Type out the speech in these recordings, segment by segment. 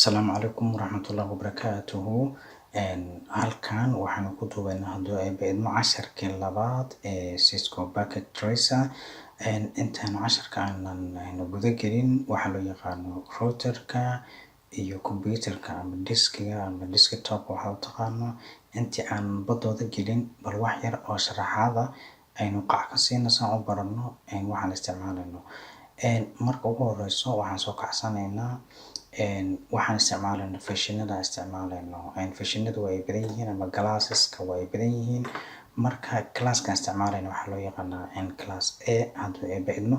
Asalaamu calaykum waraxmatullaahi wabarakaatuhu. Halkan waxaan ku duubaynaa hadduu ay beedmo casharkii labaad ee Cisco Packet Tracer. Intaan casharka aanan guda gelin waxaa loo yaqaano routerka iyo computerka ama diskiga ama desktop waxaa u taqaano. Intii aan badooda gelin bal wax yar oo sharaxaada aynu qac ka siino saan u baranno waxaan isticmaalayno. Marka ugu horeyso waxaan soo kacsanaynaa waxaan isticmaalayno fashion-nada isticmaalayno. Fashion-nadu way badan yihiin ama glasseska way badan yihiin. Marka class-ka isticmaalayno waxaa loo yaqaanaa class A hadduu ay beedmo.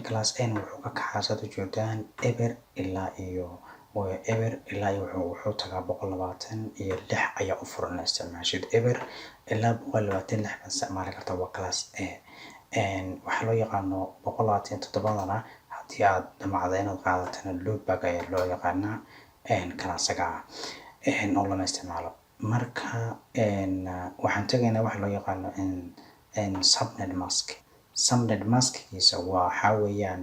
Class A wuxuu ka kaxaasado joogtaan eber ilaa iyo wuxuu tagaa 126 ayaa u furan isticmaashid eber ilaa 126 baan isticmaali kartaa waa class A. Waxaa loo yaqaano 127 haddii aad damacdo inaad qaadatana loopback ayaa loo yaqaanaa class-ga oo lama isticmaalo. Marka waxaan tagaynaa waxa loo yaqaano subnet mask. Subnet maskiisa waxaa weeyaan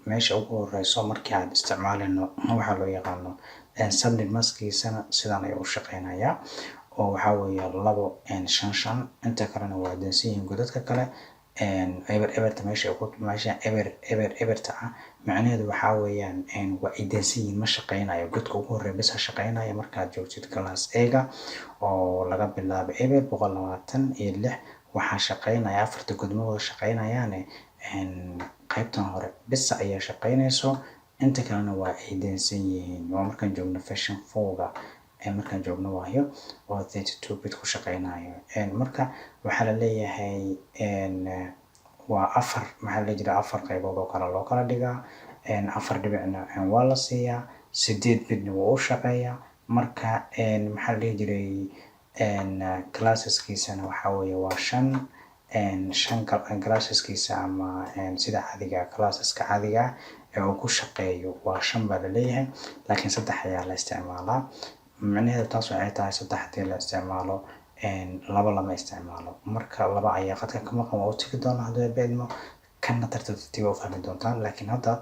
meesha ugu horeyso markii aad isticmaalayno waxaa loo yaqaano subnet maskiisana sidaan ayuu u shaqeynayaa oo waxaa weeye 255 inta kalena waa dansiin godadka kale eberta meesha eberta macnaheedu waxaa weeyaan waa idansiin ma shaqeynayo godka ugu horeeya bas shaqeynaya markaad joogtid class A-ga oo laga bilaabo eber 126 waxaa shaqeynaya afarta godmada shaqeynayaan qaybtan hore bas ayaa shaqeynayso inta kalena waa idansiin yihiin. Waa markaan joogno version 4-ga markaan joogno waayo oo 32 bit ku shaqeynayo. Marka waxaa la leeyahay waa afar qaybood oo kala loo kala dhigaa 4 dhibicna waa la siiyaa 8 bitna wuu u shaqeeyaa. Marka maxaa la dhihi jiray classeskiisana waxaa weeye waa 5 classeskiisa ama sida caadiga classeska caadiga uu ku shaqeeyo waa 5 baa la leeyahay laakiin 3 ayaa la isticmaalaa. macnaheedu taas waxay tahay 3 hadii la isticmaalo 2 lama isticmaalo. Marka 2 ayaa qadka ka maqan oo tagi doona hadduu ay beedmo kana tartiib u fahmi doontaan. Laakiin hadda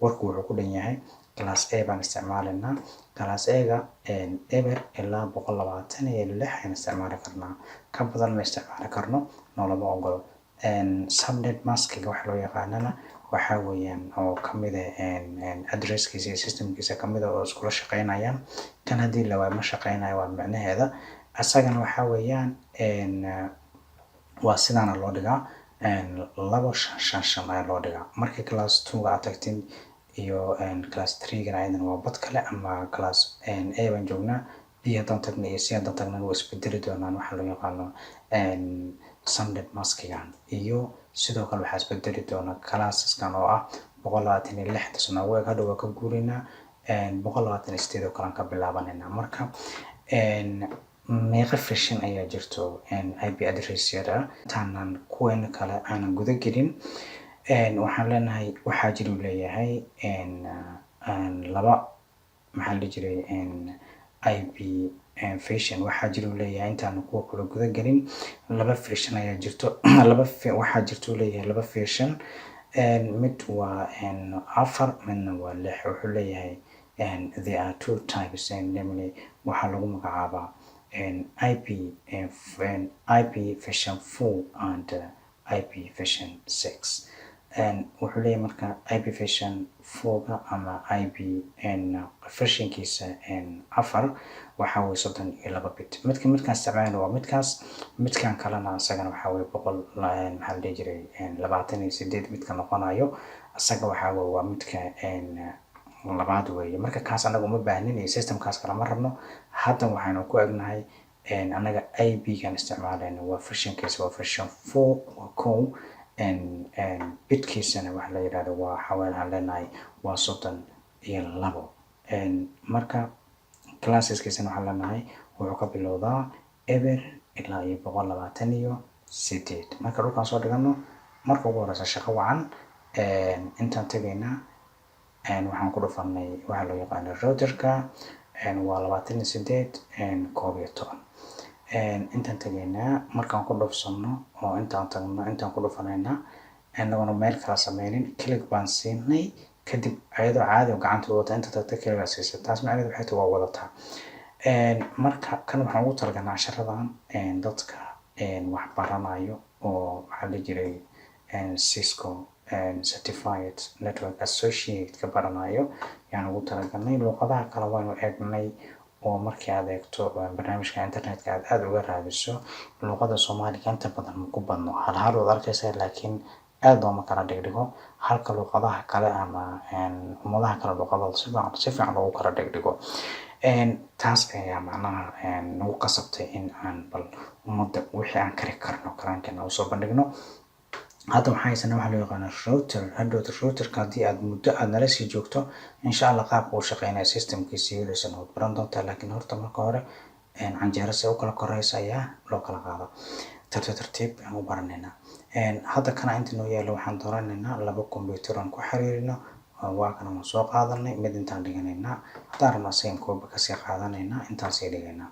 warku wuxuu ku dhan yahay class A baan isticmaalaynaa. class A-ga eber ilaa 126 ayaan isticmaali karnaa. Ka badan ma isticmaali karno noolama ogolo. Subnet maskiga waxa loo yaqaanana waxaa weeyaan oo kamid ah addresskiisa iyo systemkiisa kamid ah oo iskula shaqeynayaan. Kan haddii la waayo ma shaqeynayo waa macnaheeda. Asagana waxaa weeyaan waa sidaana loo dhigaa 255 ayaa loo dhigaa. Markii class 2-ga aad tagtiin iyo class 3-gana ayadana waa bad kale ama class A baan joognaa B haddaan tagna iyo C haddaan tagna waa isbedeli doonaan waxaa loo yaqaano subnet maskigan. Iyo sidoo kale waxaa isbedeli doona classeskan oo ah 126 tasna way hadhow ka guurinaa 128 oo kale ka bilaabanayna. Marka meeqa fashion ayaa jirto IP address-yada taanan kuwan kale aanan guda gelin. Waxaan leenahay waxaa jira uu leeyahay laba maxaa la jiray IP fashion waxaa jira uu leeyahay intaan kuwa kale guda gelin 2 fashion ayaa jirto. Waxaa jirta uu leeyahay 2 fashion mid waa 4 midna waa 6. wuxuu leeyahay there are 2 types namely waxaa lagu magacaabaa IP version 4 and IP version 6. wuxuu leeyahay marka IP version 4-ga ama IP versionkiisa 4 waxaa weeye 32 bit. midkaan isticmaalno waa midkaan kalena asagana waxaa weeye 100 maxaa la dhihi jiray 28 midka noqonayo asaga waxaa weeye waa midka labaad weeye. Marka kaas anagu uma baahnin iyo systemkaas kala ma rabno. Hadda waxaanu ku egnahay anaga IP-gan isticmaalayno waa versionkiisa waa version 4 waa kow bitkiisana waxa la yiraahdo waa xawaalaan leenahay waa 32. Marka classeskiisana waxa leenahay wuxuu ka bilowdaa eber ilaa 128. marka dhulkaan soo dhigano marka ugu horeysa shaqo wacan intaan tagaynaa waxaan ku dhufanay waxa loo yaqaan routerka waa 28 12. intaan tagaynaa markaan ku dhufsano oo intaan tagno intaan ku dhufanayna anaguna meel kala sameynin click baan siinay kadib ayadoo caadi oo gacanta u wata inta tagta keligaa siisa, taas macnaheedu waxay tahay waa wadataa. Marka kan waxaan ugu talagalnay casharadan dadka wax baranayo oo maxaa la jiray Cisco certified network associate ka baranayo yaan ugu talagalnay. Luqadaha kale waynu eegnay oo markii aad eegto barnaamijka internetka aad uga raadiso luqada Soomaaliga inta badan ma ku badno, hal waad arkaysaa laakiin aad looma kala dhigdhigo, halka luqadaha kale ama ummadaha kale luqadooda si fiican loogu kala dhigdhigo. Taas ayaa macnaha nagu qasabtay in aan bal ummadda wixii aan kari karno karaankeena usoo bandhigno. Hadda waxaan haysanaa waxa loo yaqaano router. Hadhowta routerka haddii aad muddo aad nala sii joogto insha Allah qaabka uu shaqeynaya systemkiisa iyadoo waad baran doontaa, laakiin horta marka hore canjeero si u kala koraysa ayaa loo kala qaado. Tartiib aan u baranaynaa. Hadda kana inta noo yaalo waxaan dooranaynaa 2 computer aan ku xiriirino. Waa kana waan soo qaadanay mid intaan dhiganaynaa, haddaan rabno same kooba kasii qaadanaynaa intaan sii dhigaynaa.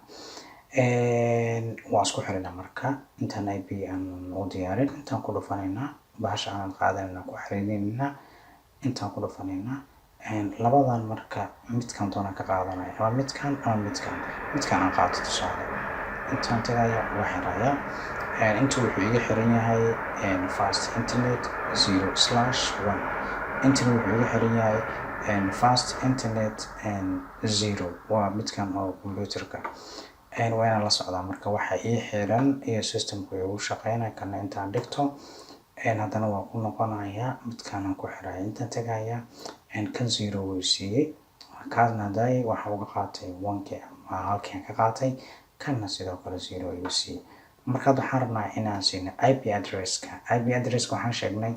Waan isku xirinaa marka intaan IP aan u diyaarin intaan ku dhufanaynaa bahasha aan qaadanaynaa ku xiriirinaynaa intaan ku dhufanaynaa. Labadan marka midkaan doonaan ka qaadanaya ama midkaan aan qaato tusaale intaan tagaya waa xirayaa. Inta wuxuu iga xiran yahay fast internet 0/1, intana wuxuu iga xiran yahay fast internet 0. waa midkaan oo computerka waa inaan la socdaa marka waxa ii xiran iyo systemku uu shaqeynaya kana intaan dhigto haddana waan ku noqonayaa midkaan aan ku xiraya intaan tagaya kan 0 wuu siiyey kaasna haday waxa uga qaatay 1k halkeen ka qaatay kana sidoo kale 0 ayuu siiyey. Marka waxaan rabnaa inaan siino IP addresska. IP addresska waxaan sheegnay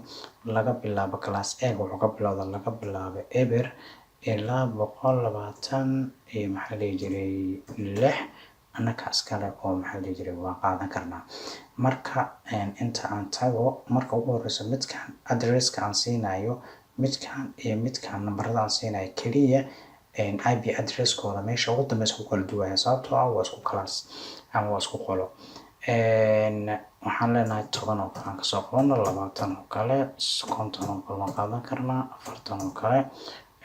laga bilaabo class A wuxuu ka bilowdaa laga bilaabo eber ilaa 120 iyo maxaa la jiray 6 annaka askale oo maxaa la jiray waa qaadan karnaa. Marka inta aan tago marka ugu horeysa midkaan addresska aan siinayo midkaan iyo midkaan nambarada aan siinayo kaliya IP addresskooda meesha ugu dambeysa ku kala duwaya sababtoo ah waa isku class ama waa isku qolo. Waxaan leenahay 10 oo kale aan kasoo qabano 20 oo kale 50 oo kale waan qaadan karnaa 40 oo kale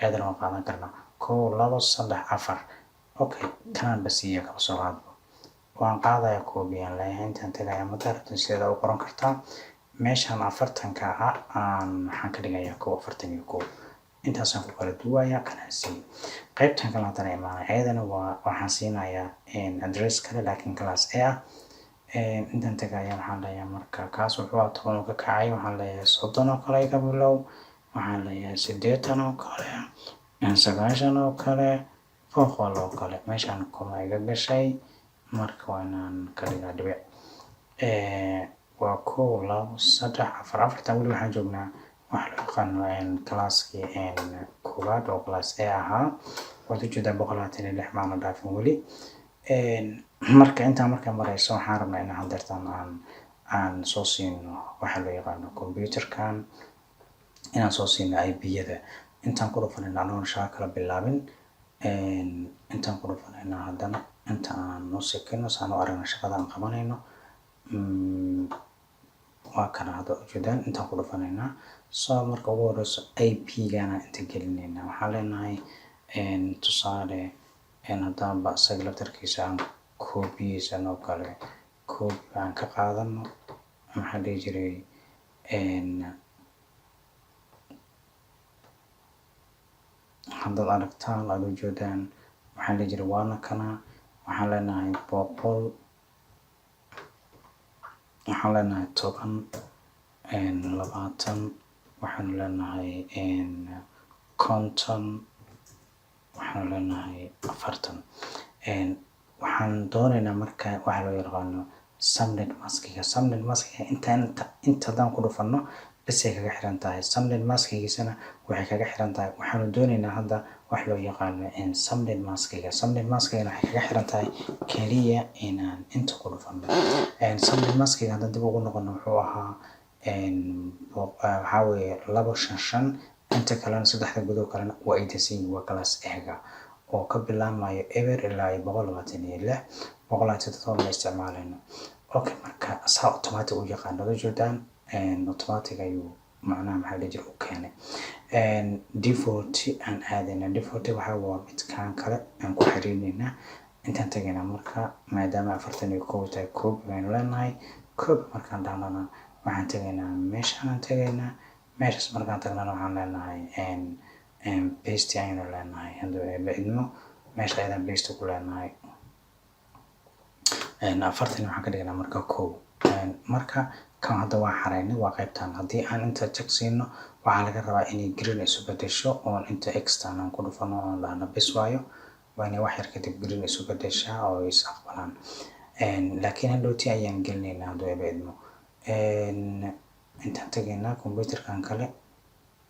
eedana waan qaadan karnaa 1 2 3 4. Okay kanaan basiya ka soo qaadbo waan qaadayaa koobiyaan leeyahay intaan tagaya madarta sida u qoran kartaa meeshan 40 ka aan waxaan ka dhigayaa 41 intaasaan ku kala duwaya kana sii qaybtan kala hadana imaanay ayadana waxaan siinayaa address kale laakiin class A ah. Intaan tagaya waxaan leeyahay marka kaas wuxuu 10 oo ka kacay waxaan leeyahay 30 oo kale ka bilow waxaan leeyahay 80 oo kale 90 oo kale 100 oo kale meeshaan kuma iga gashay marka waanaan ka dhigaa dhibic. Waa 1 2 3 4 afartan wali waxaan joognaa wax loo yaqaano classkii koowaad oo class A ahaa waad ujeedaa 126 maana dhaafin wali. Marka intaan markaa marayso waxaan rabnaa inaan hadeertaan aan soo siino waxa loo yaqaano computerkan inaan soo siino IP-yada intaan ku dhufanayna anoon shaqo kala bilaabin intaan ku dhufanayna haddana inta aan noo sekeno saan u aragna shaqada aan qabanayno waa kana hadda ujeedaan intaan ku dhufanayna soo marka ugu horeyso IP-gana inta gelinayna waxaan leenahay tusaale haddaan ba isaga laftarkiisa aan koobiyeysan oo kale koobi aan ka qaadano maxaa la jiray haddaad aragtaan aad ujeedaan waxaa la jiray waana kana waxaan leenahay 100 waxaan leenahay 10 20 waxaan leenahay 50 waxaan leenahay 40. Waxaan doonaynaa marka waxa loo yaqaano subnet maskiga. Subnet maskiga inta hadaan ku dhufano bas ay kaga xiran tahay subnet maskigiisana waxay kaga xiran tahay waxaan doonaynaa hadda wax loo yaqaano subnet maskiga. Subnet maskiga waxay kaga xiran tahay kaliya inaan inta ku dhufano. Subnet maskiga hadda dib ugu noqono wuxuu ahaa waxaa weeye 255 inta kalena saddexda gudood kalena waa idinsiin waa class A-ga oo ka bilaabmayo eber ilaa 126 127 isticmaalayno. Okay marka saa automatic u yaqaan ujeedaan automatic ayuu macnaha maxaa la jiray u keenay. default aan aadayna. Default waxa waa midkaan kale aan ku xiriirnayna intaan tagaynaa. marka maadaama 41 tahay koob baynu leenahay. koob markaan dhahnana waxaan tagaynaa meeshaan tagaynaa. meeshaas markaan tagnana waxaan leenahay paste ayaynu leenahay. hadduu idmo meesha ayaan paste ku leenahay. 40 waxaan ka dhignaa marka koob. marka kan hadda waa xaraynay waa qaybtaan. haddii aan inta check siino waxaa laga rabaa inay green isu bedesho oo inta extern aan ku dhufano oo dhahno bes waayo. waa inay wax yar kadib green isu bedeshaa oo is aqbalaan. laakiin hadhowti ayaan gelinaynaa hadduu idmo. intaan tagaynaa computerkan kale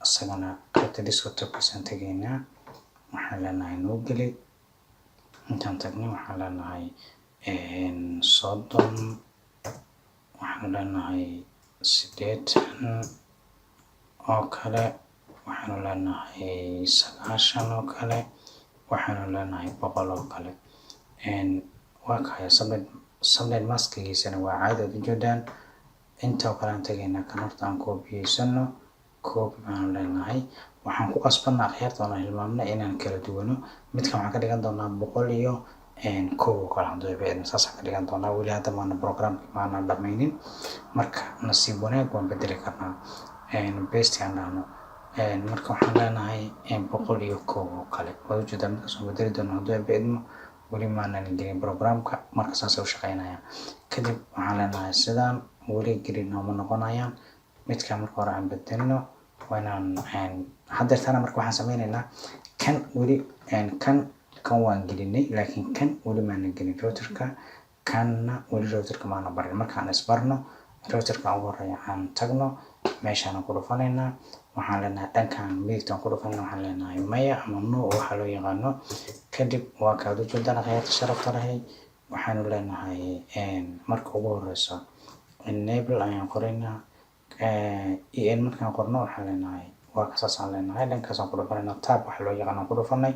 isagana qaybta desktopkiisaan tagaynaa. waxaan leenahay noo geli. intaan tagnay waxaan leenahay soddon. waxaan leenahay 80 oo kale. waxaanu leenahay 90 oo kale. waxaanu leenahay 100 oo kale. waa kaya subnet maskigiisana waa caadi aad ujeedaan. inta oo kale aan tagaynaa kan horta aan koobiyeysano. koob baanu leenahay. waxaan ku qasbanaa akhyaarta oona hilmaamna inaan kala duwano. midkan waxaan ka dhigan doonaa 100 iyo koob oo kale hadduu idmo. saasaan ka dhigan doonaa. weli hadda maana programka maana dhammaynin. marka nasiib wanaag waan bedeli karnaa. paste aan dhahno. marka waxaan leenahay 100 iyo koob oo kale. waad ujeedaa markaas waan bedeli doonaa hadduu idmo. weli maanan gelin programka. marka saasay u shaqeynayaan. kadib waxaan leenahay sidaan weli green nooma noqonayaan. midkaan marka hore aan bedelno waa inaan haddeertana marka waxaan sameynaynaa kan weli kan waan gelinay laakiin kan weli maanan gelin routerka. kanna weli routerka maana barin. markaan isbarno routerka ugu horeeya aan tagno meeshaan ku dhufanaynaa. waxaan leenahay dhankaan midigtaan ku dhufanayna waxaan leenahay maya ama no waxa loo yaqaano. kadib waa kaad ujeedaan akhyaarta sharafta lahay. waxaanu leenahay marka ugu horeysa enable ayaan qoraynaa. markaan qorno waxaan leenahay waa kasaasaan leenahay. dhankaasaan ku dhufanayna tab waxa loo yaqaano ku dhufanay.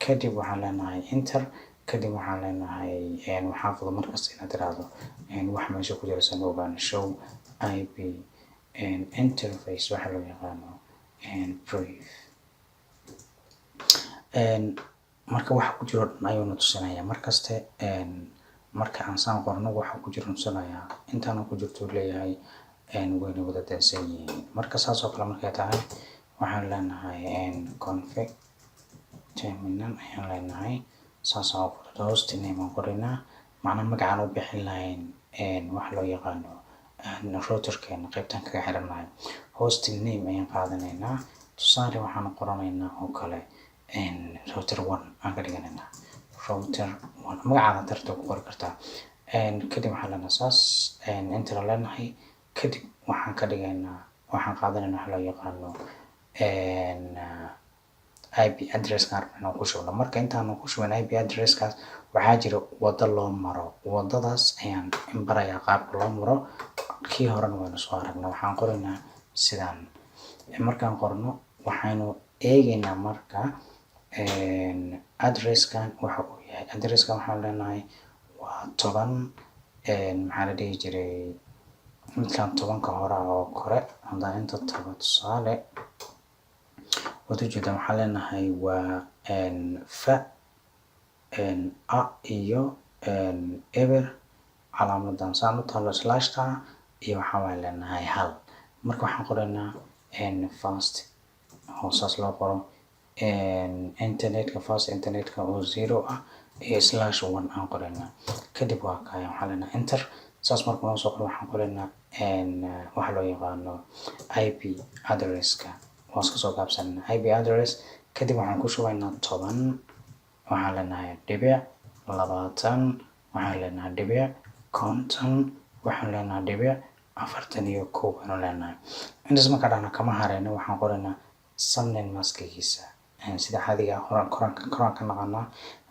kadib waxaan leenahay enter. kadib waxaan leenahay waxaa fudud markasta inaad tiraahdo wax meesha ku jira san ogaan show ip interface waxa loo yaqaano brief. marka waxa ku jiro dhan ayuuna tusinayaa markaste. marka aan saan qorno waxa ku jiro tusinayaa intaana ku jirto leeyahay wayna wada dansan yihiin. marka saas oo kale markay tahay waxaan leenahay config terminal ayaan leenahay. saas oo kale host name aan qoraynaa. macna magacaan u bixin lahayn wax loo yaqaano routerkeena qaybtaan kaga xiranahay. hosting name ayaan qaadanaynaa. tusaale waxaan qoranaynaa oo kale router 1 aan ka dhiganaynaa. router 1 magacaada tarta ku qori kartaa. kadib waxaan leenahay saas enter leenahay. kadib waxaan ka dhigaynaa waxaan qaadanaynaa wax loo yaqaano IP address aan ku shubno. marka intaan ku shubin IP address kaas waxaa jira wado loo maro. wadadaas ayaan barayaa qaabka loo maro. kii horena waynu soo aragnay. waxaan qoraynaa sidaan. markaan qorno waxaynu eegaynaa marka addresskan waxa uu yahay. addresskan waxaan leenahay waa 10 maxaa la dhihi jiray midkaan 10ka hore oo kore. haddaan inta tago tusaale waad ujeedaan waxaan leenahay waa fa a iyo eber calaamadan saan u taalo slashta iyo waxaa waan leenahay hal. marka waxaan qoraynaa fast hoosaas loo qoro internetka fast internetka oo 0 ah iyo /1 aan qoraynaa. kadib waa kaya waxaan leenahay enter. saas marka noo soo qoro waxaan qoraynaa waxa loo yaqaano IP addresska. waan iska soo gaabsanayna IP address. kadib waxaan ku shubaynaa 10. waxaan leenahay dhibic 20. waxaan leenahay dhibic 50. waxaan leenahay dhibic 41 ayaan leenahay. intaas marka dhana kama harayna waxaan qoraynaa subnet maskigiisa sida caadiga qoraanka naqana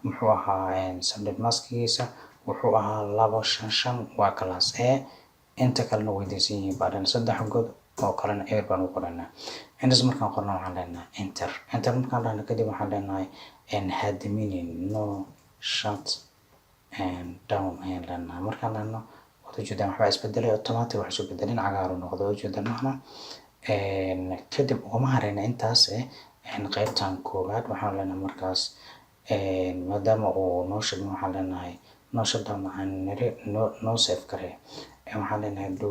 muxuu ahaa subnet maskigiisa wuxuu ahaa 255 waa class A. inta kalena way deysan yihiin baadan 3 god oo kalena eber baan u qoraynaa. intaas markaan qorno waxaan leenahay enter. enter markaan dhahno kadib waxaan leenahay admin no shut down ayaan leenahay. markaan dhahno waad ujeedaan waxbaa isbedelay automatic wax isu bedelin cagaar u noqdo ujeedaan mahna. kadib ugama hareyna intaas qaybtan koowaad waxaan leenahay markaas maadaama uu noo sheegin waxaan leenahay noo shutdown waxaan niri noo save garee waxaan leenahay do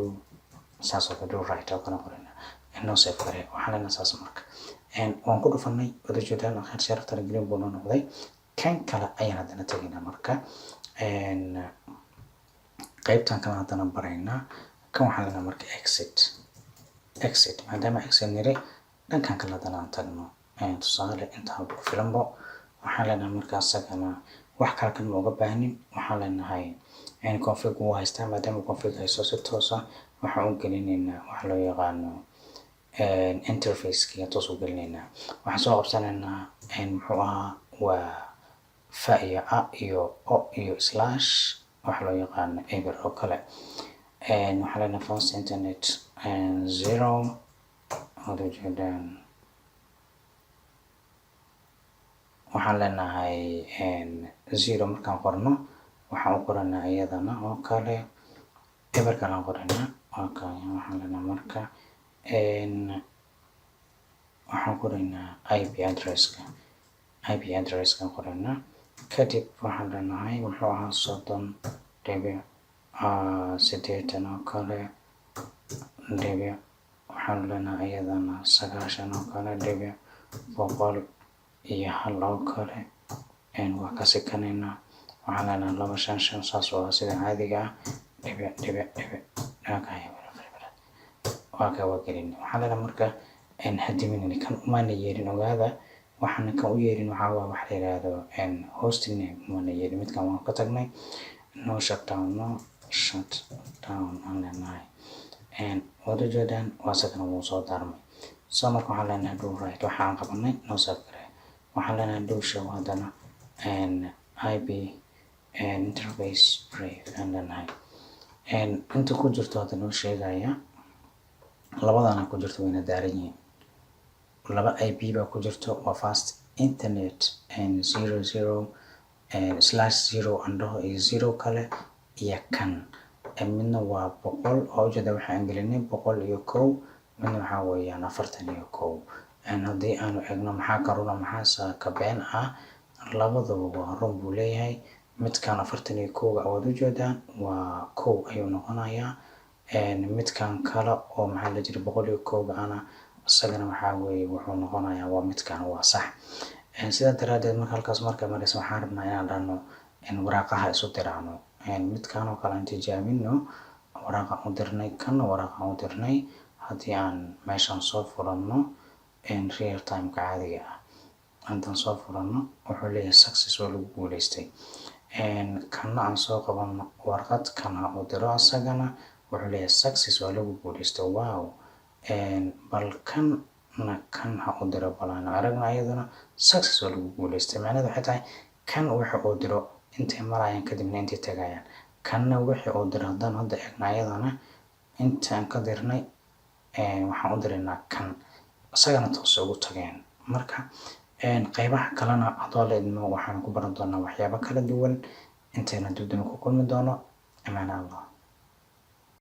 saas oo kale do right oo kale qorina noo save garee waxaan leenahay saas marka waan ku dhufanay wada jeedaan akhir sharafta green buu noo noqday kan kale ayaan haddana tegaynaa marka qaybtan kale haddana baraynaa kan waxaan leenahay marka exit maadaama exit niri dhankan kale haddana aan tagno tusaale intaa ku filanbo waxaan leenahay marka asagana wax kale kan ma uga baahnin waxaan leenahay config wuu haystaa maadaama config haysto si toos ah waxaan u gelinaynaa waxa loo yaqaano interface-kiga toos u gelinaynaa waxaan soo qabsanaynaa muxuu ahaa waa fa iyo a iyo o iyo slash waxa loo yaqaano eber oo kale waxaan leenahay fast internet 0 wada jeedaan waxaan leenahay 0 markaan qorno waxaan u qoranaa iyadana oo kale eber kalaan qoranaa okay waxaan leenahay marka waxaan qoranaa IP address-ka qoranaa kadib waxaan leenahay muxuu ahaa 30.8 oo kale dhibic waxaan leenahay iyadana 9 oo kale dhibic 100 iyo 1 oo kale waa ka sikanaynaa waxaan leenahay 255 saas oo sida caadiga ah dhibic waa ka wagelin waxaan leenahay marka hadimin kan maana yeerin ogaada waxaan kan u yeerin waxa waa wax la yiraahdo hosting name maana yeerin midkan waan ka tagnay no shutdown aan leenahay wada jeedaan waa sakan uu soo daarmay soo marka waxaan leenahay do right waxaan qabanay no save garee waxaan leenahay do show haddana IP interface brief aan leenahay inta ku jirto hadda noo sheegaya labadana ku jirto wayna daaran yihiin laba IP baa ku jirto waa fast internet 00/0 andho iyo 0 kale iyo kan midna waa 100 oo ujeeda waxaan gelinay 101 midna waxaa weeyaan 41 haddii aanu eegno maxaa ka runa maxaa ka been ah labadaba waa run buu leeyahay midkan 41 awood ujeedaan waa 1 ayuu noqonayaa midkan kale oo maxaa la jira 101 ana isagana waxaa weeye wuxuu noqonayaa waa midkan waa sax sida daraadeed marka halkaas marka maraysa waxaan rabnaa inaan dhahno waraaqaha isu diracno midkan oo kale aan tijaabino waraaqan u dirnay kan waraaqan u dirnay haddii aan meeshan soo furanno real time ka caadiga ah haddaan soo furanno wuxuu leeyahay success oo lagu guuleystay kanna aan soo qabanno warqad kan ha u diro asagana wuxuu leeyahay success oo lagu guuleystay wow bal kan ha u diro balaan aragna iyadana success oo lagu guuleystay macnaheedu waxay tahay kan waxa uu diro intay marayaan kadibna intay tagayaan kanna wixii uu diro haddaan hadda eegna iyadana intaan ka dirnay waxaan u diraynaa kan isagana toos ugu tageen marka qaybaha kalena hadoo la idmo waxaan ku baran doonaa waxyaabo kala duwan intayna dib ku kulmi doono amaan Allah